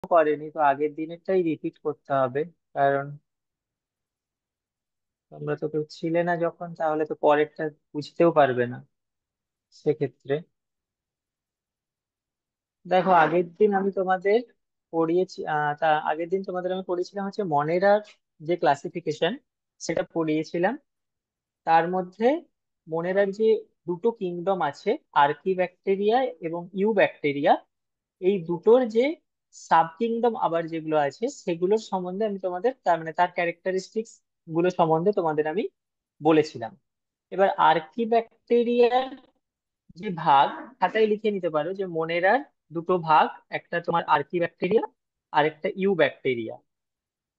করেনি, তো আগের দিনেরটাই রিপিট করতে হবে। কারণ তোমরা তো কেউ ছিলে না যখন, তাহলে তো পরেরটা বুঝতেও পারবে না সেক্ষেত্রে। দেখো, আগের দিন আমি তোমাদের পড়িয়েছি, তা আগের দিন তোমাদের আমি পড়িয়েছিলাম হচ্ছে মনেরার যে ক্লাসিফিকেশন, সেটা পড়িয়েছিলাম। তার মধ্যে মনেরার যে দুটো কিংডম আছে, আর্কি ব্যাকটেরিয়া এবং ইউ ব্যাকটেরিয়া, এই দুটোর যে সাব কিংডম আবার যেগুলো আছে, সেগুলোর সম্বন্ধে আমি তোমাদের, তার মানে তার ক্যারেক্টারিস্টিক্স গুলো সম্বন্ধে তোমাদের আমি বলেছিলাম। এবার আর্কি ব্যাকটেরিয়ার যে ভাগ, খাতায় লিখে নিতে পারো যে মনেরার দুটো ভাগ, একটা তোমার আর্কি ব্যাকটেরিয়া আর একটা ইউ ব্যাকটেরিয়া।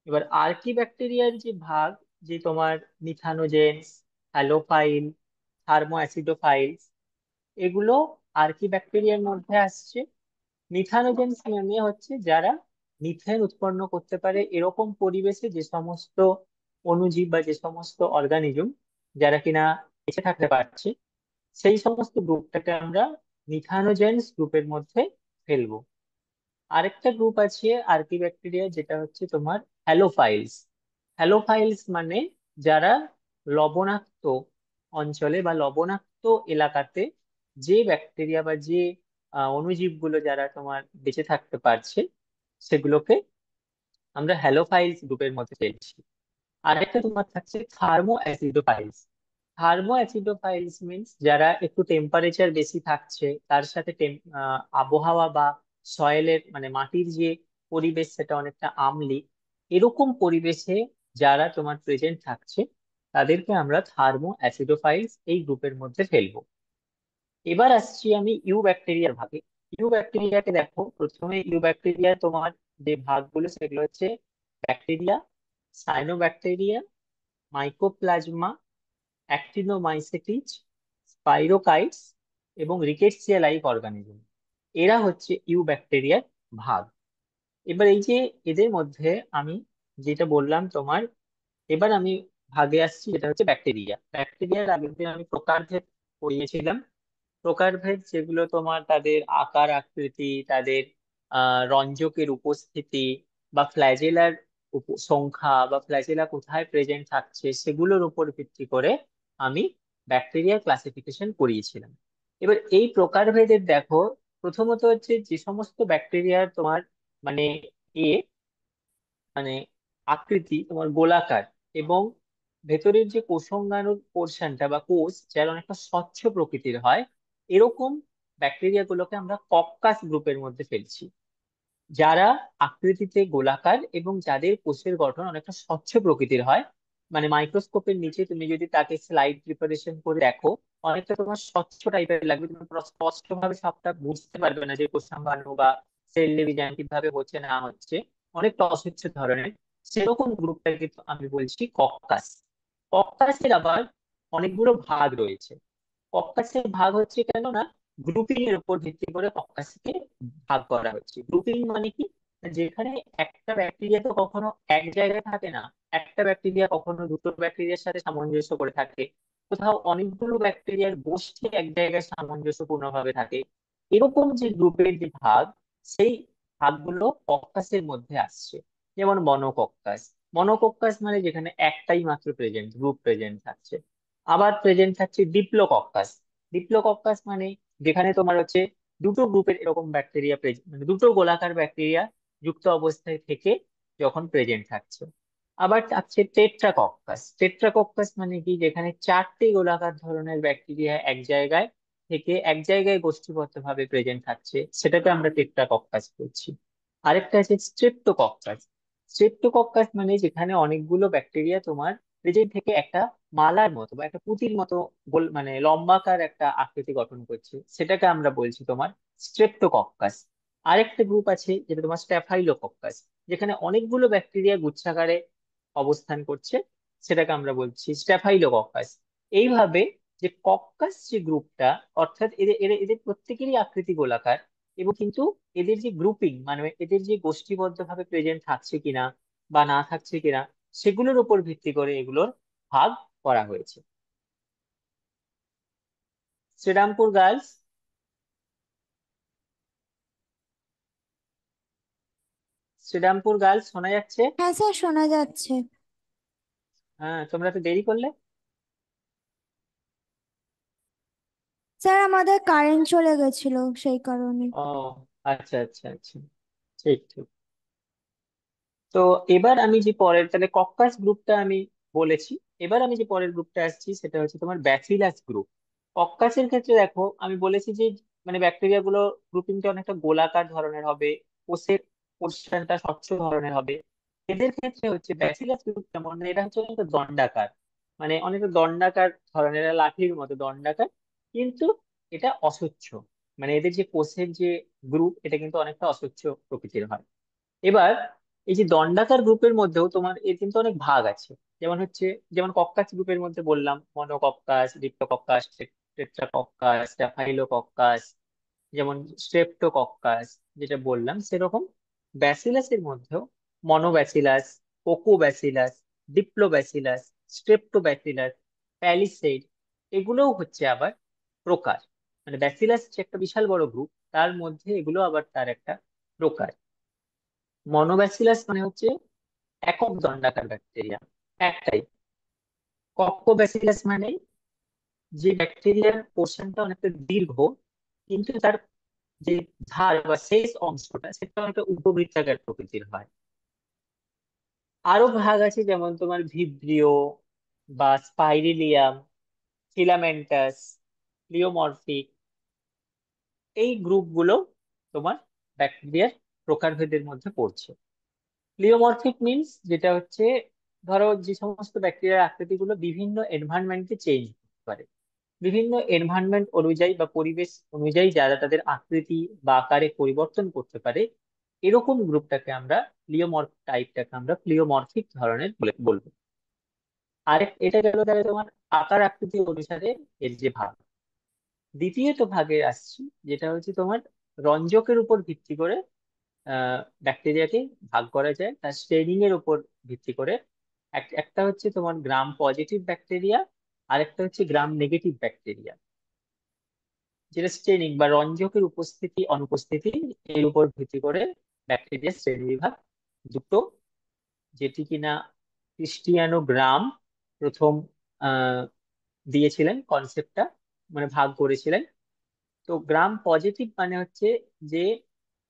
এবার আর্কি ব্যাকটেরিয়ার যে ভাগ, যে তোমার মিথানোজেন্স, হ্যালোফাইল, থার্মো অ্যাসিডোফাইলস, এগুলো আর্কি ব্যাকটেরিয়ার মধ্যে আসছে। মিথানোজেন্স মানে হচ্ছে যারা মিথেন উৎপন্ন করতে পারে এরকম পরিবেশে যে সমস্ত অণুজীব বা যে সমস্ত অর্গানিজম যারা কিনা বেঁচে থাকতে পারছে, সেই সমস্ত গ্রুপটাকে আমরা মিথানোজেন্স গ্রুপের মধ্যে ফেলবো। আরেকটা গ্রুপ আছে আর্কি ব্যাকটেরিয়া, যেটা হচ্ছে তোমার হ্যালোফাইলস। হ্যালোফাইলস মানে যারা লবণাক্ত অঞ্চলে বা লবণাক্ত এলাকাতে যে ব্যাকটেরিয়া বা যে অণুজীবগুলো যারা তোমার বেঁচে থাকতে পারছে, সেগুলোকে আমরা হ্যালোফাইলস গ্রুপের মধ্যে ফেলছি। আরেকটা তোমার থাকছে থার্মো অ্যাসিডোফাইলস। থার্মো অ্যাসিডোফাইলস মিনস যারা একটু টেম্পারেচার বেশি থাকছে, তার সাথে আবহাওয়া বা সয়েলের মানে মাটির যে পরিবেশ সেটা অনেকটা আম্লিক, এরকম পরিবেশে যারা তোমার প্রেজেন্ট থাকছে, তাদেরকে আমরা থার্মো অ্যাসিডোফাইলস এই গ্রুপের মধ্যে ফেলবো। এবার আসছি আমি ইউ ব্যাকটেরিয়ার ভাগে। ইউ ব্যাকটেরিয়াকে দেখো, প্রথমে ইউ ব্যাকটেরিয়া তোমার যে ভাগগুলো সেগুলো হচ্ছে ব্যাকটেরিয়া, সাইনোব্যাকটেরিয়া, মাইকোপ্লাজমা, অ্যাক্টিনোমাইসেটিস, স্পাইরোকাইটস এবং রিকেটসিয়া লাইক অর্গানিজম। এরা হচ্ছে ইউ ব্যাকটেরিয়ার ভাগ। এবার এই যে এদের মধ্যে আমি যেটা বললাম তোমার, এবার আমি ভাগে আসছি যেটা হচ্ছে ব্যাকটেরিয়া। ব্যাকটেরিয়ার আগের দিন আমি প্রকারভেদ পড়িয়েছিলাম। প্রকারভেদ যেগুলো তোমার তাদের আকার আকৃতি, তাদের রঞ্জকের উপস্থিতি, বা ফ্ল্যাজেলার সংখ্যা, বা ফ্ল্যাজেলা কোথায় প্রেজেন্ট থাকছে, সেগুলোর উপর ভিত্তি করে আমি ব্যাকটেরিয়া ক্লাসিফিকেশন করিয়েছিলাম। এবার এই প্রকারভেদের দেখো, প্রথমত হচ্ছে যে সমস্ত ব্যাকটেরিয়ার তোমার মানে এ মানে আকৃতি তোমার গোলাকার, এবং ভেতরের যে কোষাঙ্গাণুর পোর্শনটা বা কোষ যার অনেকটা স্বচ্ছ প্রকৃতির হয়, এরকম ব্যাকটেরিয়া গুলোকে আমরা কক্কাস গ্রুপের মধ্যে ফেলছি। যারা আকৃতিতে গোলাকার এবং যাদের কোষের গঠন অনেকটা স্বচ্ছ প্রকৃতির হয়, মানে মাইক্রোস্কোপের নিচে তুমি যদি তাকে স্লাইড প্রিপারেশন করে দেখো, অনেকটা তোমার স্বচ্ছ টাইপের লাগবে, তুমি পুরো স্পষ্ট ভাবে সবটা বুঝতে পারবে না যে কোষাঙ্গাণু বা সেল ডিভিশন কিভাবে হচ্ছে না হচ্ছে, অনেকটা অস্বচ্ছ ধরনের। সেরকম গ্রুপটাকে আমি বলছি কক্কাস। কক্কাসের আবার অনেকগুলো ভাগ রয়েছে। কক্কাসের ভাগ হচ্ছে কেন না, গ্রুপিং এর উপর ভিত্তি করে কক্কাসকে ভাগ করা হচ্ছে। গ্রুপিং মানে কি, যেখানে একটা ব্যাকটেরিয়া তো কখনো এক জায়গায় থাকে না, একটা ব্যাকটেরিয়া কখনো দুটো ব্যাকটেরিয়ার সাথে সামঞ্জস্য করে থাকে, কোথাও অনেকগুলো ব্যাকটেরিয়ার গোষ্ঠী এক জায়গায় সামঞ্জস্যপূর্ণ ভাবে থাকে। এরকম যে গ্রুপের যে ভাগ, সেই ভাগগুলো কক্কাসের মধ্যে আসছে। যেমন মনোকক্কাস। মনোকক্কাস মানে যেখানে একটাই মাত্র প্রেজেন্ট, গ্রুপ প্রেজেন্ট থাকছে। আবার প্রেজেন্ট থাকছে ডিপ্লোকক্কাস। ডিপ্লোকক্কাস মানে যেখানে তোমার হচ্ছে দুটো গ্রুপের এরকম ব্যাকটেরিয়া মানে দুটো গোলাকার ব্যাকটেরিয়া যুক্ত অবস্থায় থেকে যখন প্রেজেন্ট থাকছে। আবার থাকছে টেট্রাকক্কাস। টেট্রাকক্কাস মানে কি, যেখানে চারটি গোলাকার ধরনের ব্যাকটেরিয়া এক জায়গায় থেকে এক জায়গায় গোষ্ঠীবদ্ধ ভাবে প্রেজেন্ট থাকছে, সেটাকে আমরা টেট্রাকক্কাস বলছি। আরেকটা আছে স্ট্রেপ্টোকক্কাস। স্ট্রেপ্টোকক্কাস মানে যেখানে অনেকগুলো ব্যাকটেরিয়া তোমার প্রেজেন্ট থেকে একটা মালার মতো বা একটা পুঁতির মতো গোল মানে লম্বাকার একটা আকৃতি গঠন করছে, সেটাকে আমরা বলছি তোমার স্ট্রেপ্টোকক্কাস। আরেকটা গ্রুপ আছে যেটা তোমার স্ট্যাফাইলোকক্কাস, যেখানে অনেকগুলো ব্যাকটেরিয়া গুচ্ছাকারে অবস্থান করছে, সেটাকে আমরা বলছি স্ট্যাফাইলোকক্কাস। এইভাবে যে কক্কাস যে গ্রুপটা, অর্থাৎ এদের এদের এদের প্রত্যেকেরই আকৃতি গোলাকার, এবং কিন্তু এদের যে গ্রুপিং মানে এদের যে গোষ্ঠীবদ্ধ ভাবে প্রেজেন্ট থাকছে কিনা বা না থাকছে কিনা, সেগুলোর উপর ভিত্তি করে এগুলোর ভাগ করা হয়েছে। শ্রীরামপুর গার্লস। শ্রীরামপুর গার্লস শোনা যাচ্ছে? হ্যাঁ স্যার, শোনা যাচ্ছে। হ্যাঁ, তোমরা তো দেরি করলে। স্যার আমাদের কারেন্ট চলে গেছিল, সেই কারণে। ও, আচ্ছা আচ্ছা আচ্ছা, ঠিক ঠিক। তো এবার আমি যে পরের, তাহলে কক্কাস গ্রুপটা আমি বলেছি। এবার আমি যে পরের গ্রুপটা আসছি সেটা হচ্ছে তোমার ব্যাসিলাস গ্রুপ। কক্কাসের ক্ষেত্রে দেখো আমি বলেছি যে মানে ব্যাকটেরিয়া গুলো গ্রুপিংটা অনেকটা গোলাকার ধরনের হবে, কোষের পোর্শনটা স্বচ্ছ ধরনের হবে। এদের ক্ষেত্রে হচ্ছে ব্যাসিলাস গ্রুপ যেমন, এটা হচ্ছে অনেকটা দণ্ডাকার, মানে অনেকটা দণ্ডাকার ধরনের, এরা লাঠির মতো দণ্ডাকার, কিন্তু এটা অস্বচ্ছ। মানে এদের যে কোষের যে গ্রুপ, এটা কিন্তু অনেকটা অস্বচ্ছ প্রকৃতির হয়। এবার এই যে দণ্ডাকার গ্রুপের মধ্যেও তোমার এর কিন্তু অনেক ভাগ আছে। যেমন হচ্ছে, যেমন কক্কাস গ্রুপের মধ্যে বললাম মনোকক্কাস, ডিপ্লোকক্কাস, টেট্রাকক্কাস, স্ট্যাফাইলোকক্কাস, যেমন স্ট্রেপ্টোকক্কাস যেটা বললাম, সেরকম ব্যাসিলাসের মধ্যেও মনোব্যাসিলাস, কোকোব্যাসিলাস, ডিপ্লোব্যাসিলাস, স্ট্রেপ্টোব্যাসিলাস, প্যালিসেড, এগুলোও হচ্ছে আবার প্রকার। মানে ব্যাসিলাস যে একটা বিশাল বড় গ্রুপ, তার মধ্যে এগুলো আবার তার একটা প্রকার। মনোব্যাসিলাস মানে হচ্ছে একক দণ্ডাকার ব্যাকটেরিয়া, একটাই। কক্টোব্যাসিলাস মানে যে ব্যাকটেরিয়ার পোর্শনটা অনেকটা দীর্ঘ, কিন্তু তার যে ধার বা শেষ অংশটা সেটা অনেকটা উপবৃত্তাকার প্রকৃতির হয়। আরো ভাগ আছে, যেমন তোমার ভিব্রিও বা স্পাইরিলিয়াম, ফিলামেন্টাস, প্লিওমরফিক, এই গ্রুপগুলো তোমার ব্যাকটেরিয়ার প্রকারভেদের মধ্যে পড়ছে। প্লিওমরফিক মিন্স যেটা হচ্ছে, ধরো যে সমস্ত ব্যাকটেরিয়ার আকৃতিগুলো বিভিন্ন এনভায়রনমেন্টে চেঞ্জ করতে পারে, বিভিন্ন এনভায়রনমেন্ট অনুযায়ী বা পরিবেশ অনুযায়ী যারা তাদের আকৃতি বা আকারে পরিবর্তন করতে পারে, এরকম গ্রুপটাকে আমরা টাইপটাকে আমরা প্লিওমরফিক ধরনের বলবো। আরেক এটা গেল তাহলে তোমার আকার আকৃতি অনুসারে এর যে ভাগ। দ্বিতীয়ত ভাগে আসছি, যেটা হচ্ছে তোমার রঞ্জকের উপর ভিত্তি করে ব্যাকটেরিয়াকে ভাগ করা যায়, তার স্টেনিং এর উপর ভিত্তি করে। একটা হচ্ছে তোমার গ্রাম পজিটিভ ব্যাকটেরিয়া, আরেকটা হচ্ছে গ্রাম নেগেটিভ ব্যাকটেরিয়া। যেটা স্টেনিং বা রঞ্জকের উপস্থিতি অনুপস্থিতি, এর উপর ভিত্তি করে ব্যাকটেরিয়া শ্রেণী বিভাগ দুটো, যেটি কিনা ক্রিস্টিয়ানো গ্রাম প্রথম আহ দিয়েছিলেন কনসেপ্টটা, মানে ভাগ করেছিলেন। তো গ্রাম পজিটিভ মানে হচ্ছে যে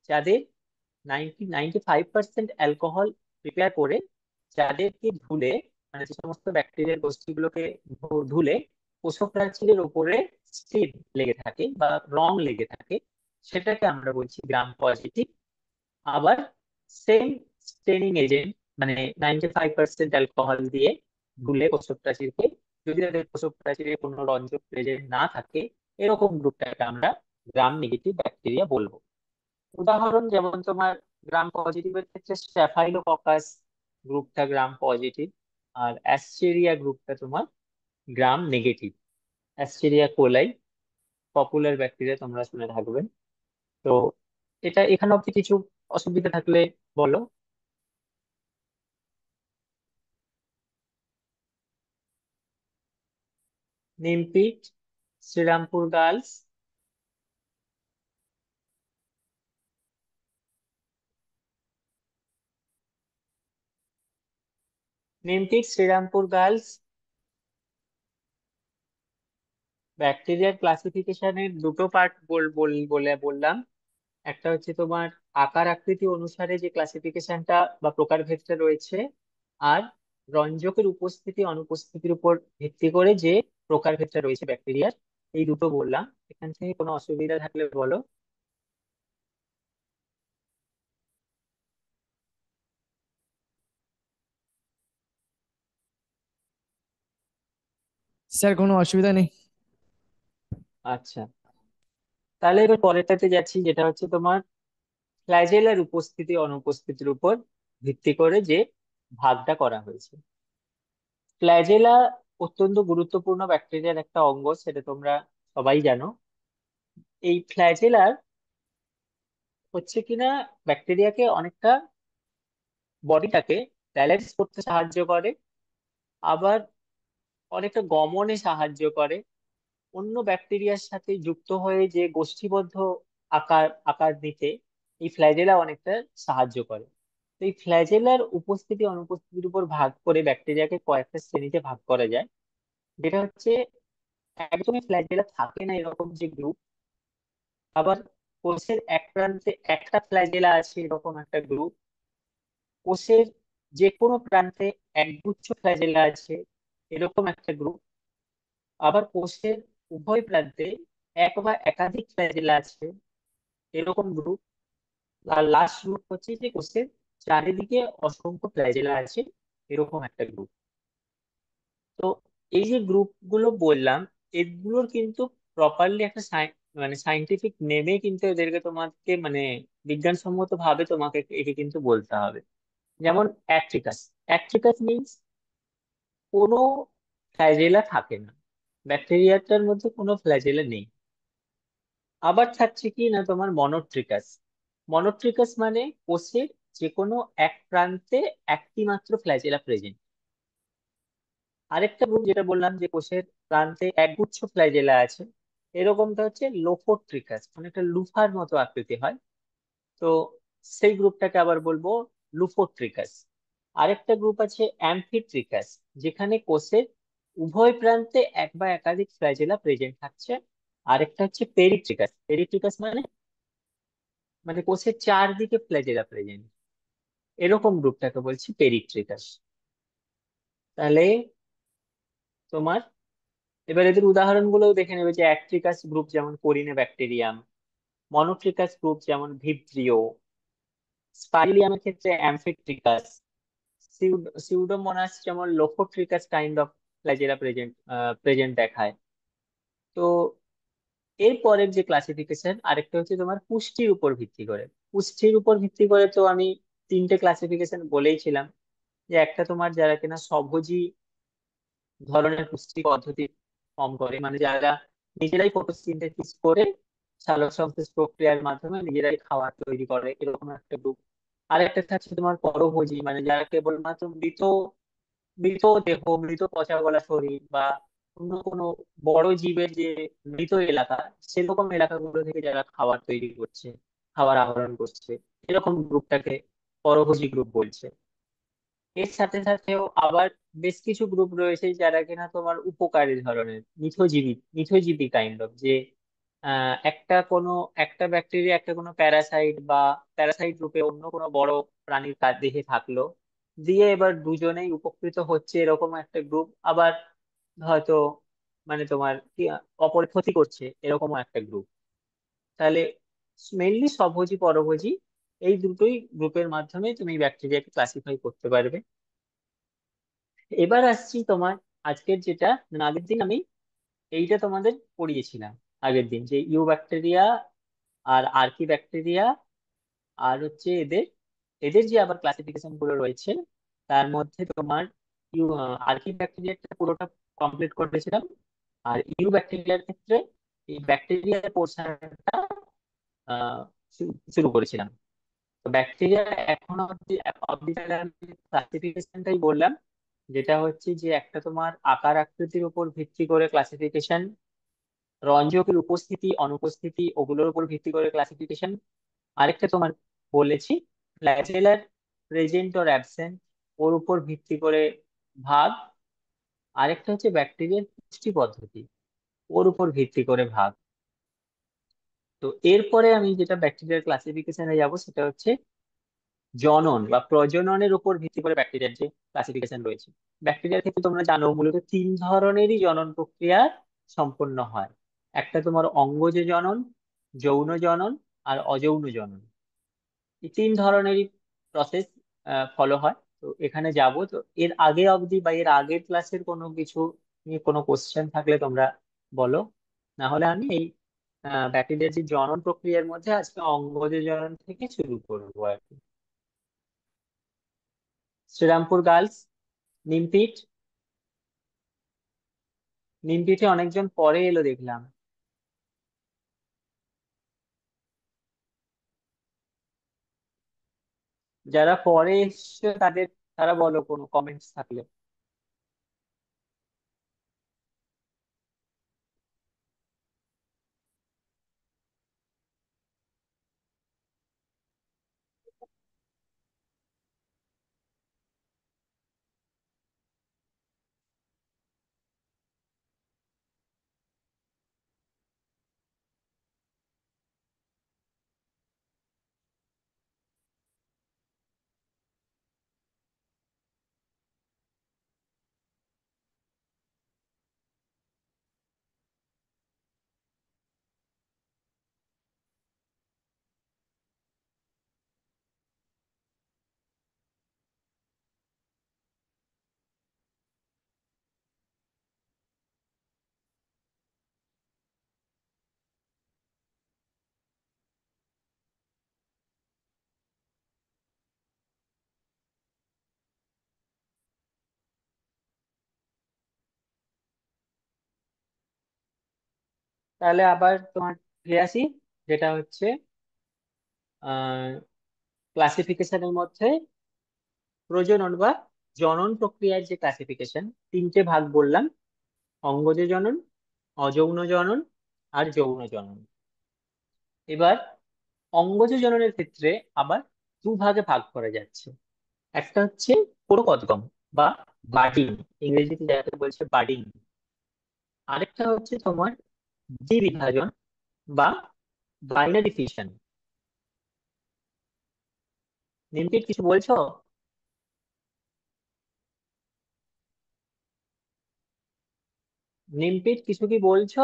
যাদের 95% অ্যালকোহল প্রিপেয়ার করে, যাদেরকে ধুলে, মানে যে সমস্ত ব্যাকটেরিয়ার গোষ্ঠীগুলোকে ধুলে কোষক প্রাচীরের উপরে স্টেন লেগে থাকে বা রং লেগে থাকে, সেটাকে আমরা বলছি গ্রাম পজিটিভ। আবার সেম স্টেনিং এজেন্ট, মানে 95% অ্যালকোহল দিয়ে ধুলে কোষক প্রাচীরকে, যদি তাদের কোষক প্রাচীরে কোনো রঞ্জক প্রেজেন্ট না থাকে, এরকম গ্রুপটাকে আমরা গ্রাম নেগেটিভ ব্যাকটেরিয়া বলবো। উদাহরণ যেমন তোমার গ্রাম পজিটিভের ক্ষেত্রে স্ট্যাফাইলোককাস গ্রুপটা গ্রাম পজিটিভ, আর অ্যাস্টেরিয়া গ্রুপটা তোমার গ্রাম নেগেটিভ। অ্যাস্টেরিয়া কোলাই পপুলার ব্যাকটেরিয়া, তোমরা শুনে থাকবে। তো এটা এখানে অব্দি কিছু অসুবিধা থাকলে বলো। নিমপিট, শ্রীরামপুর গার্লস। নিমপিট, শ্রীরামপুর গার্লস। ব্যাকটেরিয়ার ক্লাসিফিকেশনের দুটো পার্ট বলে বললাম। একটা হচ্ছে তোমার আকার আকৃতি অনুসারে যে ক্লাসিফিকেশনটা বা প্রকারভেদটা রয়েছে, আর রঞ্জকের উপস্থিতি অনুপস্থিতির উপর ভিত্তি করে যে প্রকারভেদটা রয়েছে ব্যাকটেরিয়ার, এই দুটো বললাম। এখান থেকে কোনো অসুবিধা থাকলে বলো। স্যার কোনো অসুবিধা নেই। আচ্ছা, তাহলে এবার পরেরটাতে যাচ্ছি, যেটা হচ্ছে তোমার ফ্ল্যাজেলার উপস্থিতি অনুপস্থিতির উপর ভিত্তি করে যে ভাগটা করা হয়েছে। ফ্ল্যাজেলা অত্যন্ত গুরুত্বপূর্ণ ব্যাকটেরিয়ার একটা অঙ্গ, সেটা তোমরা সবাই জানো। এই ফ্ল্যাজেলার হচ্ছে কিনা ব্যাকটেরিয়াকে অনেকটা, বডিটাকে ব্যালেন্স করতে সাহায্য করে, আবার অনেকটা গমনে সাহায্য করে। অন্য ব্যাকটেরিয়ার সাথে যুক্ত হয়ে যে গোষ্ঠীবদ্ধ আকার আকার নিতে এই ফ্ল্যাজেলা অনেকটা সাহায্য করে। তো এই ফ্ল্যাজেলার উপস্থিতি অনুপস্থিতির উপর ভাগ করে ব্যাকটেরিয়াকে কয়েকটা শ্রেণীতে ভাগ করা যায়, যেটা হচ্ছে একদমই ফ্ল্যাজেলা থাকে না এরকম যে গ্রুপ, আবার কোষের এক প্রান্তে একটা ফ্ল্যাজেলা আছে এরকম একটা গ্রুপ, কোষের যে কোনো প্রান্তে একগুচ্ছ ফ্ল্যাজেলা আছে এরকম একটা গ্রুপ, আবার কোষের উভয় প্রান্তে এক বা একাধিক ফ্ল্যাজেলা আছে এরকম গ্রুপ, আর লাস্ট গ্রুপ হচ্ছে যে কোষের চারিদিকে অসংখ্য ফ্ল্যাজেলা আছে এরকম একটা গ্রুপ। তো এই যে গ্রুপ গুলো বললাম, এগুলোর কিন্তু প্রপারলি একটা মানে সাইন্টিফিক নেমে কিন্তু এদেরকে তোমাকে মানে বিজ্ঞানসম্মত ভাবে তোমাকে একে কিন্তু বলতে হবে। যেমন অ্যাট্রিকাস, অ্যাট্রিকাস মিন্স কোনো ফ্ল্যাজেলা থাকে না, ব্যাকটেরিয়াটার মধ্যে কোনো ফ্ল্যাজেলা নেই। আবার থাকছে কি না তোমার মনোট্রিকাস, মনোট্রিকাস মানে কোষের যে কোনো এক প্রান্তে একটি মাত্র ফ্ল্যাজেলা প্রেজেন্ট। আরেকটা গ্রুপ যেটা বললাম যে কোষের প্রান্তে একগুচ্ছ ফ্ল্যাজেলা আছে, এরকমটা হচ্ছে লোফোট্রিকাস, মানে একটা লুফার মতো আকৃতি হয়। তো সেই গ্রুপটাকে আবার বলবো লুফোট্রিকাস। আরেকটা গ্রুপ আছে অ্যাম্ফিট্রিকাস, যেখানে কোষের উভয় প্রান্তে এক বা একাধিক ফ্ল্যাজেলা প্রেজেন্ট থাকছে। আরেকটা হচ্ছে পেরিট্রিকাস, পেরিট্রিকাস মানে মানে কোষের চারদিকে ফ্ল্যাজেলা প্রেজেন্ট, এরকম গ্রুপটাকে বলছি পেরিট্রিকাস। তাহলে তোমার এবার এদের উদাহরণগুলো দেখে নেবে, যে অ্যাক্ট্রিকাস গ্রুপ যেমন কোরিনে ব্যাকটেরিয়াম, মনোট্রিকাস গ্রুপ যেমন ভিব্রিও, স্পাইরিলিয়ামের ক্ষেত্রে অ্যামফিট্রিকাস, সিউডোমোনাস যেমন lophotrichous kind of flagella present present দেখায়। তো এর পরের যে ক্লাসিফিকেশন আরেকটা হচ্ছে তোমার পুষ্টির উপর ভিত্তি করে। পুষ্টির উপর ভিত্তি করে তো আমি তিনটে ক্লাসিফিকেশন বলেইছিলাম, যে একটা তোমার যারা কিনা স্বভোজী ধরনের পুষ্টি পদ্ধতি ফর্ম করে, মানে যারা নিজেরাই ফটোসিনথেসিস করে সালোক সংশ্লেষ প্রক্রিয়ার মাধ্যমে নিজেরাই খাবার তৈরি করে এরকম একটা গ্রুপ। আর একটা থাকছে তোমার পরভোজী, মানে যারা কেবলমাত্র মৃত মৃত দেহ, মৃত পচা গলা শরীর বা অন্য কোনো বড় জীবের যে মৃত এলাকা, সেরকম এলাকাগুলো থেকে যারা খাবার তৈরি করছে, খাবার আহরণ করছে, এরকম গ্রুপটাকে পরভোজী গ্রুপ বলছে। এর সাথে সাথেও আবার বেশ কিছু গ্রুপ রয়েছে যারা কিনা তোমার উপকারী ধরনের মিথজীবী, মিথজীবী কাইন্ড অফ, যে একটা কোনো একটা ব্যাকটেরিয়া একটা কোনো প্যারাসাইট বা প্যারাসাইট রূপে অন্য কোনো বড় প্রাণীর দেহে থাকলো, দিয়ে এবার দুজনেই উপকৃত হচ্ছে এরকম একটা গ্রুপ। আবার হয়তো মানে তোমার কি অপরের ক্ষতি করছে এরকমও একটা গ্রুপ। তাহলে মেইনলি স্বভোজী পরভোজী এই দুটোই গ্রুপের মাধ্যমে তুমি ব্যাকটেরিয়াকে ক্লাসিফাই করতে পারবে। এবার আসছি তোমার আজকের যেটা, মানে আগের দিন আমি এইটা তোমাদের পড়িয়েছিলাম, আগের দিন যে ইউ ব্যাকটেরিয়া আর আর্কি ব্যাকটেরিয়া, আর হচ্ছে এদের এদের যে আবার ক্লাসিফিকেশন গুলো রয়েছে, তার মধ্যে তোমার ইউ আর্কি ব্যাকটেরিয়াটা পুরোটা কমপ্লিট করেছিলাম। আর ইউ ব্যাকটেরিয়ার ক্ষেত্রে এই ব্যাকটেরিয়ার পোর্শনটা শুরু করেছিলাম। তো ব্যাকটেরিয়া এখন অব্দি অব্দি তাহলে আমি ক্লাসিফিকেশনটাই বললাম, যেটা হচ্ছে যে একটা তোমার আকার আকৃতির উপর ভিত্তি করে ক্লাসিফিকেশন, রঞ্জকের উপস্থিতি অনুপস্থিতি ওগুলোর উপর ভিত্তি করে ক্লাসিফিকেশন, আরেকটা তোমার বলেছি ফ্ল্যাজেলার প্রেজেন্ট অর অ্যাবসেন্ট ওর উপর ভিত্তি করে ভাগ, আরেকটা হচ্ছে ব্যাকটেরিয়ার পুষ্টি পদ্ধতি ওর উপর ভিত্তি করে ভাগ। তো এরপরে আমি যেটা ব্যাকটেরিয়ার ক্লাসিফিকেশনে যাব সেটা হচ্ছে জনন বা প্রজননের উপর ভিত্তি করে ব্যাকটেরিয়ার যে ক্লাসিফিকেশন রয়েছে। ব্যাকটেরিয়ার ক্ষেত্রে তোমরা জানো মূলত তিন ধরনেরই জনন প্রক্রিয়া সম্পন্ন হয়। একটা তোমার অঙ্গজ জনন, যৌন জনন আর অযৌন জনন, এই তিন ধরনেরই প্রসেস ফলো হয়। তো এখানে যাব, তো এর আগে অবধি বা এর আগের ক্লাসের কোনো কিছু নিয়ে কোনো কোশ্চেন থাকলে তোমরা বলো, না হলে আমি এই ব্যাকটেরিয়ার যে জনন প্রক্রিয়ার মধ্যে আজকে অঙ্গজ জনন থেকে শুরু করবো আর কি। শ্রীরামপুর গার্লস, নিমপিট, নিমপিটে অনেকজন পরে এলো দেখলাম। যারা পরে এসছে তাদের, তারা বলো কোনো কমেন্টস থাকলে। তাহলে আবার তোমার ফিরে আসি, যেটা হচ্ছে আহ ক্লাসিফিকেশনের মধ্যে প্রজনন বা জনন প্রক্রিয়ার যে ক্লাসিফিকেশন, তিনটে ভাগ বললাম: অঙ্গজ জনন, অযৌন জনন, আর যৌন জনন। এবার অঙ্গজ জননের ক্ষেত্রে আবার দুভাগে ভাগ করা যাচ্ছে। একটা হচ্ছে প্রকোদগম বা বাডিং, ইংরেজিতে যাকে বলছে বাডিং। আরেকটা হচ্ছে তোমার দ্বিবিভাজন বা বাইনারি ফিশন। নিমপিট কিছু বলছো? নিমপিট কিছু কি বলছো?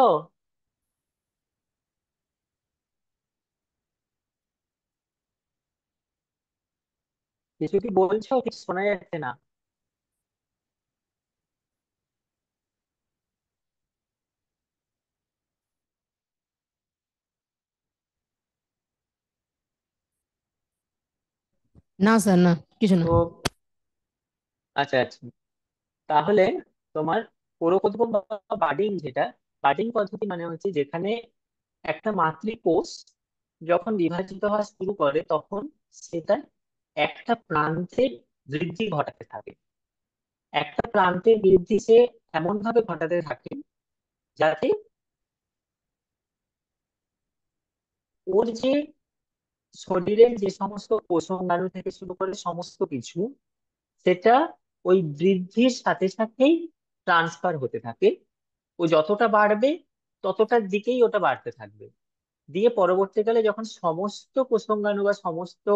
কিছু কি বলছো? কিছু শোনা যাচ্ছে না। না স্যার, না, কিছু না। তো আচ্ছা আচ্ছা, তাহলে তোমার পরকোদ্গম বা বাডিং, যেটা বাডিং পদ্ধতি মানে হচ্ছে যেখানে একটা মাতৃকোষ যখন বিভাজিত হওয়া শুরু করে তখন সেটা একটা প্রান্তের বৃদ্ধি ঘটাতে থাকে। একটা প্রান্তের বৃদ্ধি সে এমন ভাবে ঘটাতে থাকে যাতে ওর যে শরীরের যে সমস্ত কোষাঙ্গাণু থেকে শুরু করে সমস্ত কিছু, সেটা ওই বৃদ্ধির সাথে সাথেই ট্রান্সফার হতে থাকে। ও যতটা বাড়বে ততটার দিকেই ওটা বাড়তে থাকবে। দিয়ে পরবর্তীকালে যখন সমস্ত কোষাঙ্গাণু বা সমস্ত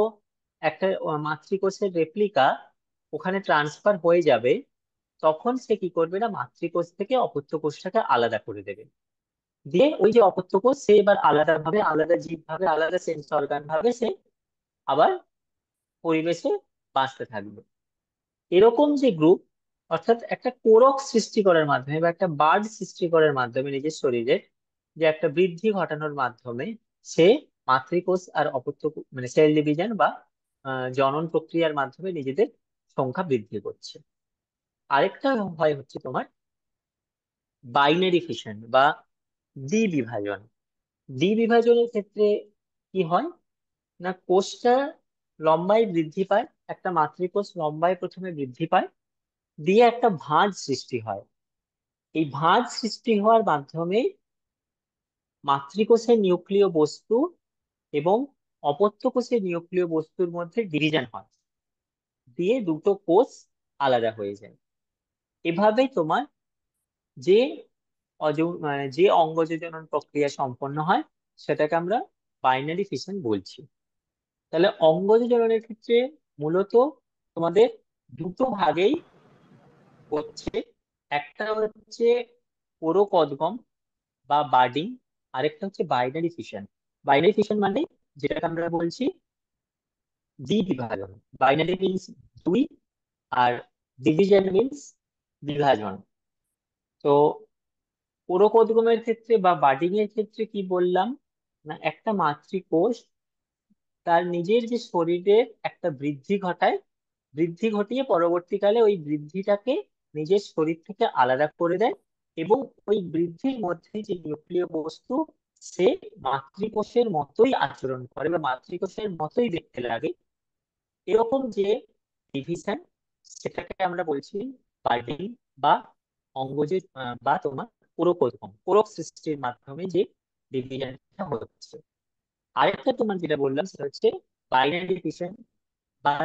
একটা মাতৃকোষের রেপ্লিকা ওখানে ট্রান্সফার হয়ে যাবে, তখন সে কি করবে না, মাতৃকোষ থেকে অপত্য কোষটাকে আলাদা করে দেবে। দিয়ে ওই যে অপত্য কোষ সে এবার আলাদা ভাবে, আলাদা জীব ভাবে, আলাদা সেন্স অর্গান ভাবে সে আবার পরিবেশে বাঁচতে থাকবে। এরকম যে গ্রুপ, অর্থাৎ একটা কোরক সৃষ্টি করার মাধ্যমে বা একটা বার্ড সৃষ্টি করার মাধ্যমে নিজের শরীরে যে একটা বৃদ্ধি ঘটানোর মাধ্যমে সে মাতৃকোষ আর মানে সেল ডিভিশন বা জনন প্রক্রিয়ার মাধ্যমে নিজেদের সংখ্যা বৃদ্ধি করছে। আরেকটা হয় হচ্ছে তোমার বাইনারি ফিশন বা দ্বিবিভাজন। দ্বিবিভাজনের ক্ষেত্রে কি হয় না, কোষটা লম্বায় বৃদ্ধি পায়, একটা মাতৃকোষ লম্বায় প্রথমে বৃদ্ধি পায়, দিয়ে একটা ভাঁজ সৃষ্টি হয়। এই ভাঁজ সৃষ্টি হওয়ার মাধ্যমে মাতৃকোষের নিউক্লিয় বস্তু এবং অপত্য কোষের নিউক্লিয় বস্তুর মধ্যে ডিভিশন হয়, দিয়ে দুটো কোষ আলাদা হয়ে যায়। এভাবেই তোমার যে মানে যে অঙ্গজ জনন প্রক্রিয়া সম্পন্ন হয় সেটাকে আমরা বাইনারি ফিশন বলছি। তাহলে অঙ্গজ জননের ক্ষেত্রে মূলত তোমাদের দুটো ভাগেই হচ্ছে। একটা হচ্ছে পোরকদগম বা বার্ডিং, আরেকটা হচ্ছে বাইনারি ফিশন। বাইনারি ফিশন মানে যেটাকে আমরা বলছি দ্বিবিভাজন। বাইনারি মিনস দুই, আর ডিভিশন মিনস বিভাজন। তো পোরকোদ্গমের ক্ষেত্রে বা বার্ডিং এর ক্ষেত্রে কি বললাম না, একটা মাতৃকোষ তার নিজের যে শরীরের একটা বৃদ্ধি ঘটায়, বৃদ্ধি ঘটিয়ে পরবর্তীকালে ওই বৃদ্ধিটাকে নিজের শরীর থেকে আলাদা করে দেয়, এবং ওই বৃদ্ধির মধ্যে যে নিউক্লিয় বস্তু সে মাতৃকোষের মতোই আচরণ করে বা মাতৃকোষের মতোই দেখতে লাগে। এরকম যে ডিভিশন, সেটাকে আমরা বলছি বার্ডিং বা অঙ্গজে বা তোমার পুরকোদ্গম, পুরক সৃষ্টির মাধ্যমে যে ডিভিশনটা হচ্ছে। আরেকটা তোমার যেটা বললাম সেটা হচ্ছে বাইনারি ফিশন বা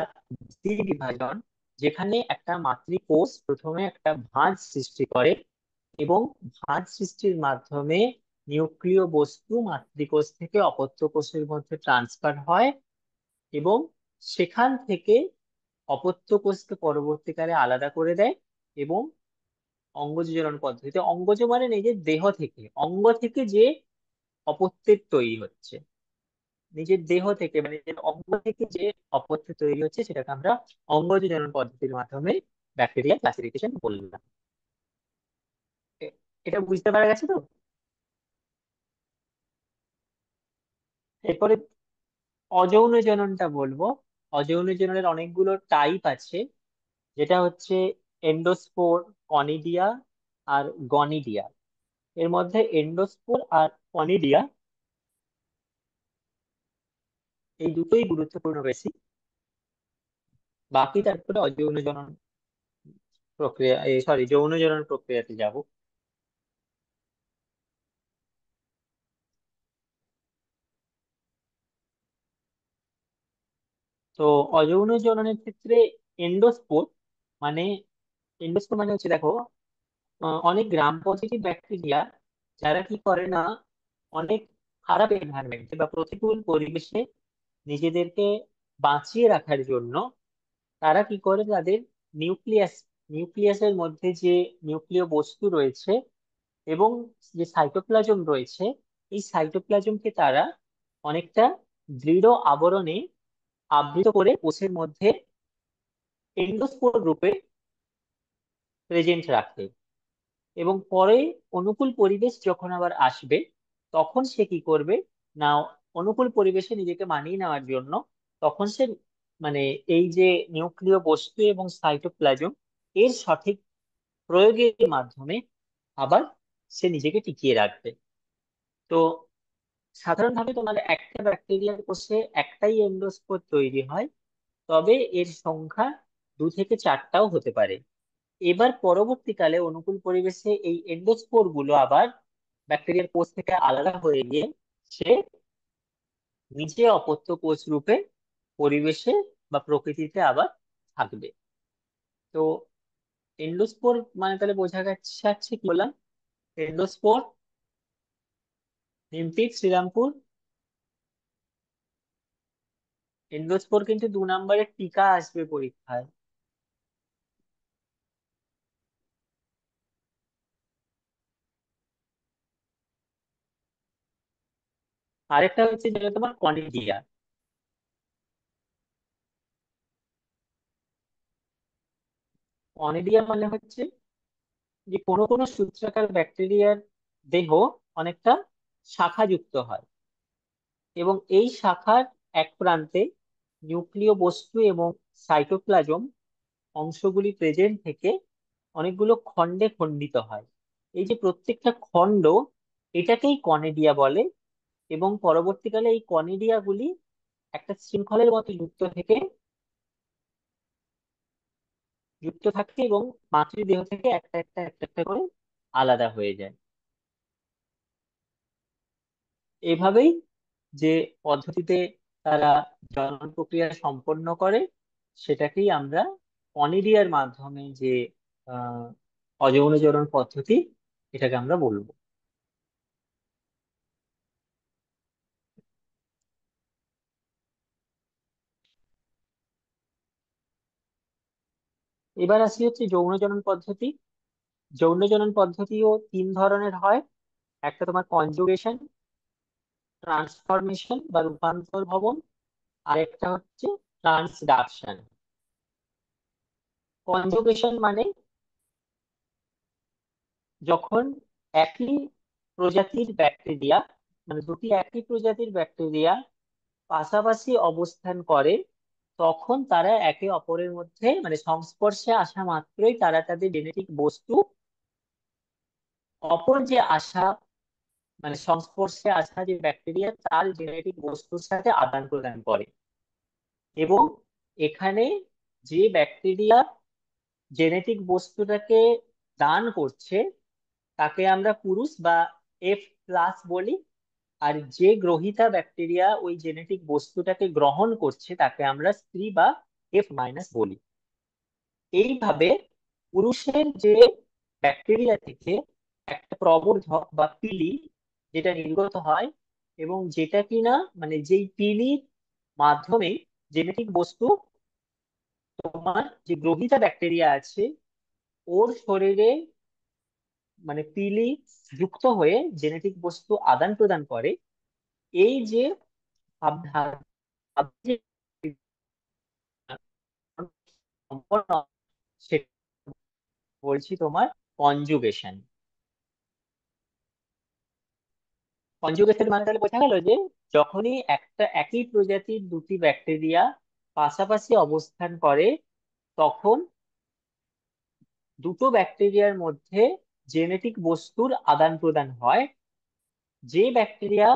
দ্বিবিভাজন, যেখানে একটা মাতৃকোষ প্রথমে একটা ভাঁজ সৃষ্টি করে এবং ভাঁজ সৃষ্টির মাধ্যমে নিউক্লিয় বস্তু মাতৃকোষ থেকে অপত্য কোষের মধ্যে ট্রান্সফার হয়, এবং সেখান থেকে অপত্য কোষকে পরবর্তীকালে আলাদা করে দেয়। এবং অঙ্গজ জনন পদ্ধতিতে, অঙ্গজ মানে নিজের দেহ থেকে, অঙ্গ থেকে যে অপত্যের তৈরি হচ্ছে, নিজের দেহ থেকে মানে নিজের অঙ্গ থেকে যে অপত্য তৈরি হচ্ছে সেটাকে আমরা অঙ্গজ জনন পদ্ধতির মাধ্যমে ব্যাকটেরিয়া ক্লাসিফিকেশন বললাম। এ- এটা বুঝতে পারা গেছে তো? এরপরে অযৌন জননটা বলবো। অযৌন জননের অনেকগুলো টাইপ আছে, যেটা হচ্ছে এন্ডোস্পোর, কনিডিয়া আর গনিডিয়া। এর মধ্যে এন্ডোস্পোর আর অনিডিয়া, এই দুটোই গুরুত্বপূর্ণ বেশি। বাকি তারপরে অযৌন জনন প্রক্রিয়া, সরি, যৌন জনন প্রক্রিয়াতে যাব। তো অযৌন জননের ক্ষেত্রে এন্ডোস্পোর মানে এন্ডোস্পোর মানে হচ্ছে, দেখো, অনেক গ্রাম পজিটিভ ব্যাকটেরিয়া যারা কি করে না, অনেক খারাপ এনভায়রনমেন্টে বা প্রতিকূল পরিবেশে নিজেদেরকে বাঁচিয়ে রাখার জন্য তারা কি করে, তাদের নিউক্লিয়াস নিউক্লিয়াসের মধ্যে যে নিউক্লিয় বস্তু রয়েছে এবং যে সাইটোপ্লাজম রয়েছে, এই সাইটোপ্লাজমকে তারা অনেকটা দৃঢ় আবরণে আবৃত করে কোষের মধ্যে এন্ডোস্পোর রূপে প্রেজেন্ট রাখে। এবং পরে অনুকূল পরিবেশ যখন আবার আসবে, তখন সে কি করবে না, অনুকূল পরিবেশে নিজেকে মানিয়ে নেওয়ার জন্য তখন সে মানে এই যে নিউক্লিয় বস্তু এবং সাইটোপ্লাজম এর সঠিক প্রয়োগের মাধ্যমে আবার সে নিজেকে টিকিয়ে রাখবে। তো সাধারণভাবে তোমার একটা ব্যাকটেরিয়ার কোষে একটাই এন্ডোস্পোর তৈরি হয়, তবে এর সংখ্যা 2 থেকে 4টাও হতে পারে। এবার পরবর্তীকালে অনুকূল পরিবেশে এই এন্ডোস্পোর গুলো আবার ব্যাকটেরিয়ার কোষ থেকে আলাদা হয়ে গিয়ে সে নিজে অপত্য কোষ রূপে পরিবেশে বা প্রকৃতিতে আবার থাকবে। তো এন্ডোস্পোর মানে তাহলে বোঝা যাচ্ছে কি বললাম, এন্ডোস্পোর, নিমতিক, শ্রীরামপুর। এন্ডোস্পোর কিন্তু 2 নম্বরের টিকা আসবে পরীক্ষায়। আরেকটা হচ্ছে যেটা তোমার কনিডিয়া। অনিডিয়া মানে হচ্ছে যে কোনো কোনো সূত্রাকার ব্যাকটেরিয়ার দেহ অনেকটা শাখাযুক্ত হয় এবং এই শাখার এক প্রান্তে নিউক্লিয় বস্তু এবং সাইটোপ্লাজম অংশগুলি প্রেজেন্ট থেকে অনেকগুলো খণ্ডে খণ্ডিত হয়। এই যে প্রত্যেকটা খণ্ড, এটাকেই কনিডিয়া বলে। এবং পরবর্তীকালে এই কনিডিয়া গুলি একটা শৃঙ্খলের মতো যুক্ত থাকে এবং মাতৃদেহ থেকে একটা একটা একটা একটা করে আলাদা হয়ে যায়। এভাবেই যে পদ্ধতিতে তারা জনন প্রক্রিয়া সম্পন্ন করে, সেটাকেই আমরা অনিডিয়ার মাধ্যমে যে আহ অযৌন জনন পদ্ধতি, এটাকে আমরা বলবো। এবার আসি হচ্ছে যৌন জনন পদ্ধতি। যৌন জনন পদ্ধতিও 3 ধরনের হয়। একটা তোমার কনজুগেশন, ট্রান্সফরমেশন বা রূপান্তর ভবন, আর একটা হচ্ছে ট্রান্সডাকশন। কনজুগেশন মানে যখন একই প্রজাতির ব্যাকটেরিয়া, মানে দুটি একই প্রজাতির ব্যাকটেরিয়া পাশাপাশি অবস্থান করে, তখন তারা একে অপরের মধ্যে মানে সংস্পর্শে আসা মাত্রই তারা তাদের জেনেটিক বস্তু অপর যে আসা, মানে সংস্পর্শে আসা যে ব্যাকটেরিয়া তার জেনেটিক বস্তুর সাথে আদান প্রদান করে। এবং এখানে যে ব্যাকটেরিয়া জেনেটিক বস্তুটাকে দান করছে তাকে আমরা পুরুষ বা F+ বলি, আর যে গ্রহিতা ব্যাকটেরিয়া ওই জেনেটিক বস্তুটাকে গ্রহণ করছে তাকে আমরা স্ত্রী বা F- বলি। এইভাবে পুরুষের যে ব্যাকটেরিয়া থেকে একটা প্রবর্ধক বা পিলি যেটা নির্গত হয়, এবং যেটা কিনা মানে যেই পিলির মাধ্যমে জেনেটিক বস্তু তোমার যে গ্রহিতা ব্যাকটেরিয়া আছে ওর শরীরে মানে পিলি যুক্ত হয়ে জেনেটিক বস্তু আদান প্রদান করে, এই যে ভাব- যে সম্পন্ন, সেটা বলছি তোমার কনজুগেশন। কনজুগেশন মানে তাহলে বোঝা গেল যে যখনই একটা একই প্রজাতির দুটি ব্যাকটেরিয়া পাশাপাশি অবস্থান করে, তখন দুটো ব্যাকটেরিয়ার মধ্যে জেনেটিক বস্তুর আদান প্রদান হয় যে ব্যাকটেরিয়া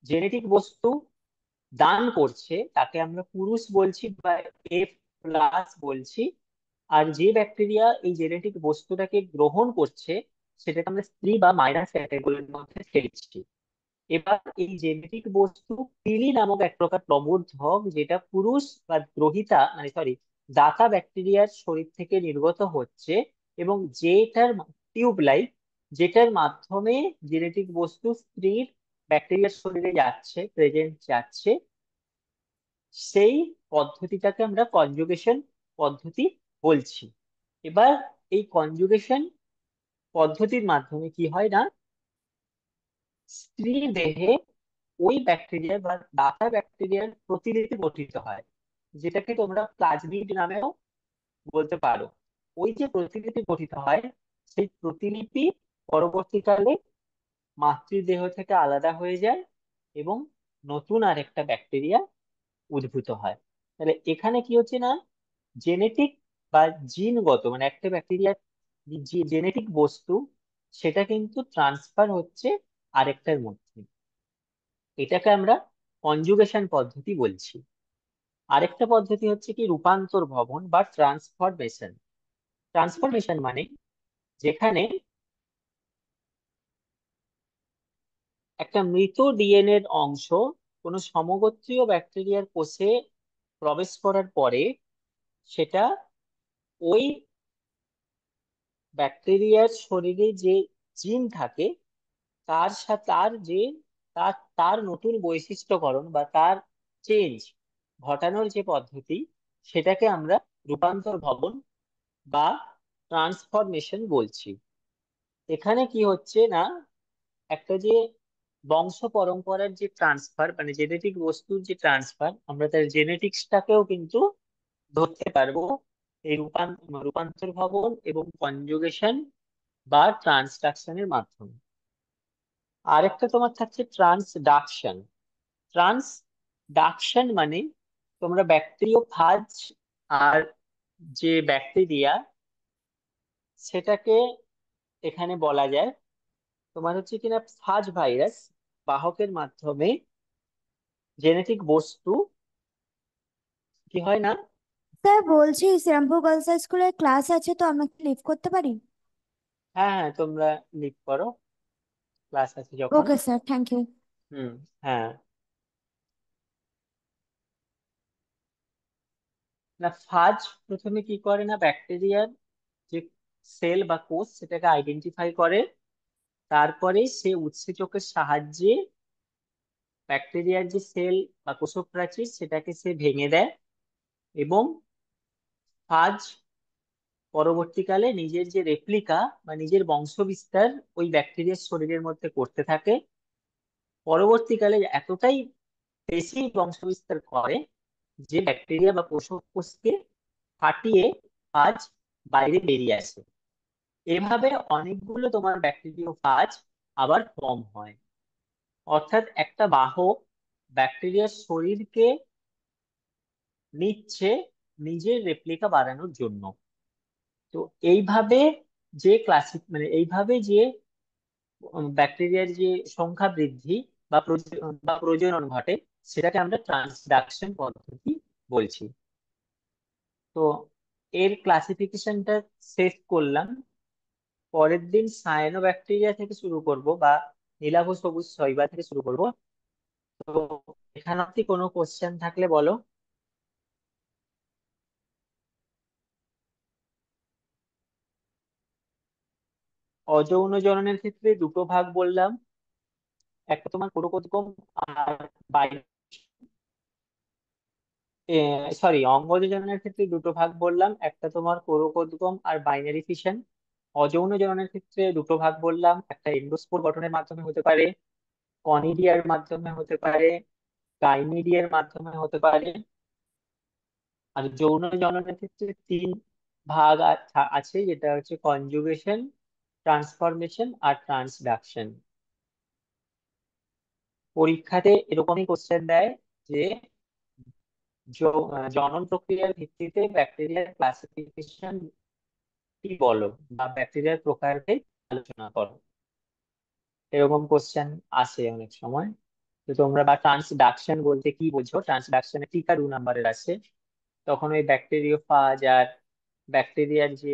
জেনেটিক বস্তু দান করছে তাকে আমরা পুরুষ বলছি বা F+ বলছি, আর যে ব্যাকটেরিয়া এই জেনেটিক বস্তুটাকে গ্রহণ করছে সেটাকে আমরা স্ত্রী বা মাইনাস ক্যাটাগরির মধ্যে ফেলছি। এবার এই জেনেটিক বস্তু পিলি নামক এক প্রকার প্রবর্ধক, যেটা পুরুষ বা গ্রহিতা মানে সরি দাতা ব্যাকটেরিয়ার শরীর থেকে নির্গত হচ্ছে, এবং যেটার টিউব লাইক, যেটার মাধ্যমে জেনেটিক বস্তু স্ত্রীর ব্যাকটেরিয়ার শরীরে যাচ্ছে, প্রেজেন্ট যাচ্ছে, সেই পদ্ধতিটাকে আমরা কনজুগেশন পদ্ধতি বলছি। এবার এই কনজুগেশন পদ্ধতির মাধ্যমে কি হয় না, স্ত্রীর দেহে ওই ব্যাকটেরিয়া বা দাতা ব্যাকটেরিয়ার প্রতিলিপি গঠিত হয়, যেটাকে তোমরা প্লাজমিড নামেও বলতে পারো। ওই যে প্রতিলিপি গঠিত হয়, সেই প্রতিলিপি পরবর্তীকালে মাতৃদেহ থেকে আলাদা হয়ে যায় এবং নতুন আরেকটা ব্যাকটেরিয়া উদ্ভূত হয়। তাহলে এখানে কি হচ্ছে না, জেনেটিক বা জিনগত মানে একটা ব্যাকটেরিয়ার যে জেনেটিক বস্তু সেটা কিন্তু ট্রান্সফার হচ্ছে আরেকটার মধ্যে। এটাকে আমরা কনজুগেশন পদ্ধতি বলছি। আরেকটা পদ্ধতি হচ্ছে কি রূপান্তর ভবন বা ট্রান্সফরমেশন। ট্রান্সফরমেশন মানে যেখানে একটা মৃত ডিএনএর অংশ কোনো সমগোত্রীয় ব্যাকটেরিয়ার কোষে প্রবেশ করার পরে সেটা ওই ব্যাকটেরিয়ার শরীরে যে জিন থাকে তার সাথে তার যে তার তার নতুন বৈশিষ্ট্যকরণ বা তার চেঞ্জ ঘটানোর যে পদ্ধতি, সেটাকে আমরা রূপান্তর ভবন বা ট্রান্সফরমেশন বলছি। এখানে কি হচ্ছে না, একটা যে বংশ পরম্পরার যে ট্রান্সফার মানে জেনেটিক বস্তুর যে ট্রান্সফার, আমরা তার জেনেটিক্সটাকেও কিন্তু ধরতে পারবো এই রূপান্তর ভবন এবং কনজুগেশন বা ট্রান্সডাকশনের মাধ্যমে। আরেকটা তোমার থাকছে ট্রান্সডাকশন। ট্রান্সডাকশন মানে তোমরা ব্যাকটেরিওফাজ আর যে ব্যাকটেরিয়া সেটাকে এখানে বলা যায় তোমার হচ্ছে কিনা ফাজ ভাইরাস বাহকের মাধ্যমে জেনেটিক বস্তু কি হয় না। স্যার বলছি শ্রীরামপুর গার্লস হাই স্কুলে ক্লাস আছে, তো আমরা কি লিভ করতে পারি? হ্যাঁ হ্যাঁ, তোমরা লিভ করো, ক্লাস আছে যখন। Okay sir, thank you. হুম। হ্যাঁ। না, ফাজ প্রথমে কি করে না, ব্যাকটেরিয়ার যে সেল বা কোষ সেটাকে আইডেন্টিফাই করে, তারপরে সে উৎসেচকের সাহায্যে ব্যাকটেরিয়ার যে সেল বা কোষপ্রাচীর সেটাকে সে ভেঙে দেয়, এবং ফাজ পরবর্তীকালে নিজের যে রেপ্লিকা বা নিজের বংশবিস্তার ওই ব্যাকটেরিয়ার শরীরের মধ্যে করতে থাকে। পরবর্তীকালে এতটাই বেশি বংশবিস্তার করে যে ব্যাকটেরিয়া বা কোষকে ফাটিয়ে ফাজ বাইরে বেরিয়ে আসে। এভাবে অনেকগুলো তোমার ব্যাকটেরিওফাজ আবার ফর্ম হয়। অর্থাৎ একটা বাহক ব্যাকটেরিয়ার শরীরকে নিচ্ছে নিজের রেপ্লিকা বাড়ানোর জন্য। তো এইভাবে যে মানে এইভাবে যে ব্যাকটেরিয়ার যে সংখ্যা বৃদ্ধি বা প্রজনন ঘটে, সেটাকে আমরা ট্রান্সডাকশন পদ্ধতি বলছি। তো এর ক্লাসিফিকেশনটা শেষ করলাম। পরের দিন সায়ানোব্যাকটেরিয়া থেকে শুরু করব বা নীলাভ সবুজ শৈবা থেকে শুরু করব। তো এখানে অব্দি কোনো কোশ্চেন থাকলে বলো। অযৌন জননের ক্ষেত্রে দুটো ভাগ বললাম, একটা তোমার পুরুকোদ্গম আর সরি, অঙ্গজ জননের ক্ষেত্রে দুটো ভাগ বললাম, একটা তোমার পুরুকোদ্গম আর বাইনারি ফিশন। অযৌন জননের ক্ষেত্রে দুটো ভাগ বললাম, একটা এন্ডোস্পোর গঠনের মাধ্যমে হতে পারে, কনিডিয়ার মাধ্যমে হতে পারে, গাইনিডিয়ার মাধ্যমে হতে পারে। আর যৌন জননের ক্ষেত্রে তিন ভাগ আছে, যেটা হচ্ছে কনজুগেশন, ট্রান্সফরমেশন আর ট্রান্সডাকশন। পরীক্ষাতে এরকমই কোশ্চেন দেয় যে জনন প্রক্রিয়ার ভিত্তিতে ব্যাকটেরিয়ার ক্লাসিফিকেশন কি বলো, বা ব্যাকটেরিয়ার প্রকারভেদ আলোচনা করো। এরকম কোশ্চেন আসে অনেক সময়। তো তোমরা বা ট্রান্সডাকশন বলতে কি বোঝো, ট্রান্সডাকশনে টিকা 2 নম্বরের আছে, তখন ওই ব্যাকটেরিওফাজ আর ব্যাকটেরিয়ার যে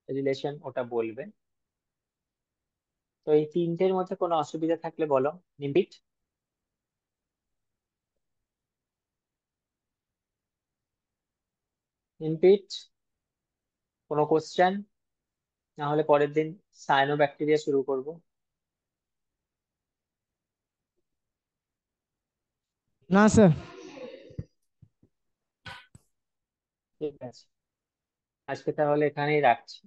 রিলেশন ওটা বলবে। তো এই তিনটের মধ্যে কোনো অসুবিধা থাকলে বলো। নিবিট, নিমপিট, কোনো কোশ্চেন? না হলে পরের দিন সায়ানো ব্যাকটেরিয়া শুরু করব। না স্যার। ঠিক আছে, আজকে তাহলে এখানেই রাখছি।